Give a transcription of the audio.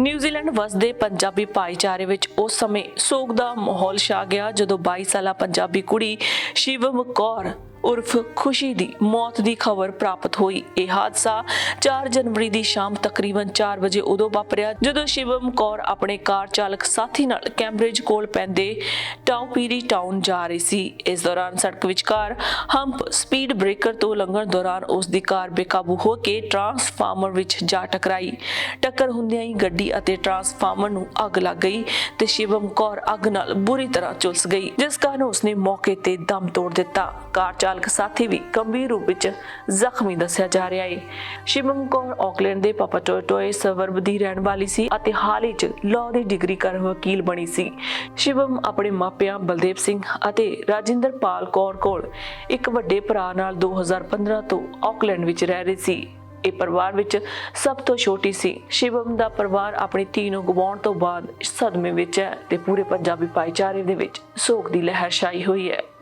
New Zealand ਵਸਦੇ ਪੰਜਾਬੀ ਭਾਈਚਾਰੇ ਵਿੱਚ ਉਸ ਸਮੇਂ ਸੋਗ ਦਾ ਮਾਹੌਲ ਛਾ ਗਿਆ ਜਦੋਂ 22 ਸਾਲਾ ਪੰਜਾਬੀ ਕੁੜੀ ਸ਼ਿਵਮ ਕੌਰ ਉਰਫ ਖੁਸ਼ੀ ਦੀ ਮੌਤ ਦੀ ਖਬਰ ਪ੍ਰਾਪਤ ਹੋਈ। ਇਹ ਹਾਦਸਾ 4 ਜਨਵਰੀ ਦੀ ਸ਼ਾਮ ਤਕਰੀਬਨ 4 ਵਜੇ ਉਦੋਂ ਵਾਪਰਿਆ ਜਦੋਂ ਸ਼ਿਵਮ ਕੌਰ ਆਪਣੇ ਕਾਰ ਚਾਲਕ ਸਾਥੀ ਨਾਲ ਕੈਂਬਰਿਜ ਕੋਲ ਪੈਂਦੇ ਟਾਉਪੀਰੀ ਟਾਊਨ ਜਾ ਰਹੀ ਸੀ। ਇਸ ਦੌਰਾਨ ਸੜਕ ਵਿਚਕਾਰ ਹੰਪ ਸਪੀਡ ਬ੍ਰੇਕਰ ਤੋਂ ਲੰਘਣ ਦੌਰਾਨ ਉਸ ਦੀ ਕਾਰ ਬੇਕਾਬੂ ਹੋ ਕੇ ਟਰਾਂਸਫਾਰਮਰ ਵਿੱਚ ਜਾ ਟਕਰਾਈ। ਟੱਕਰ ਹੁੰਦਿਆਂ ਹੀ ਗੱਡੀ ਅਤੇ ਟਰਾਂਸਫਾਰਮਰ ਨੂੰ ਅੱਗ ਲੱਗ ਗਈ ਤੇ ਸ਼ਿਵਮ ਕੌਰ ਅੱਗ ਨਾਲ ਬੁਰੀ ਤਰ੍ਹਾਂ ਝੁਲਸ ਗਈ, ਜਿਸ ਕਾਰਨ ਉਸਨੇ ਮੌਕੇ ਤੇ ਦਮ ਤੋੜ ਦਿੱਤਾ। ਕਾਰ ਚਾਲਕ ਸਾਥੀ ਵੀ ਗੰਭੀਰ ਰੂਪ ਵਿੱਚ ਜ਼ਖਮੀ ਦੱਸਿਆ ਜਾ ਰਿਹਾ ਹੈ। ਸ਼ਿਵਮ ਕੌਰ ਆਕਲੈਂਡ ਦੇ ਪਾਪਾਟੋਏ ਸਬਰਬ ਦੀ ਰਹਿਣ ਵਾਲੀ ਸੀ ਅਤੇ ਹਾਲ ਹੀ 'ਚ ਲਾਅ ਦੀ ਡਿਗਰੀ ਕਰ ਵਕੀਲ ਬਣੀ ਸੀ। ਸ਼ਿਵਮ ਆਪਣੇ ਮਾਪਿਆਂ ਬਲਦੇਵ ਸਿੰਘ ਅਤੇ ਰਾਜਿੰਦਰਪਾਲ ਕੌਰ ਕੋਲ ਇੱਕ ਵੱਡੇ ਭਰਾ ਨਾਲ 2015 ਤੋਂ ਆਕਲੈਂਡ ਵਿੱਚ ਰਹਿ ਰਹੀ ਸੀ। ਇਹ ਪਰਿਵਾਰ ਵਿੱਚ ਸਭ ਤੋਂ ਛੋਟੀ ਸੀ। ਸ਼ਿਵਮ ਦਾ ਪਰਿਵਾਰ ਆਪਣੀ ਧੀ ਨੂੰ ਗਵਾਉਣ ਤੋਂ ਬਾਅਦ ਸਦਮੇ ਵਿੱਚ ਹੈ ਤੇ ਪੂਰੇ ਪੰਜਾਬੀ ਭਾਈਚਾਰੇ ਦੇ ਵਿੱਚ ਸੋਗ ਦੀ ਲਹਿਰ ਛਾਈ ਹੋਈ ਹੈ।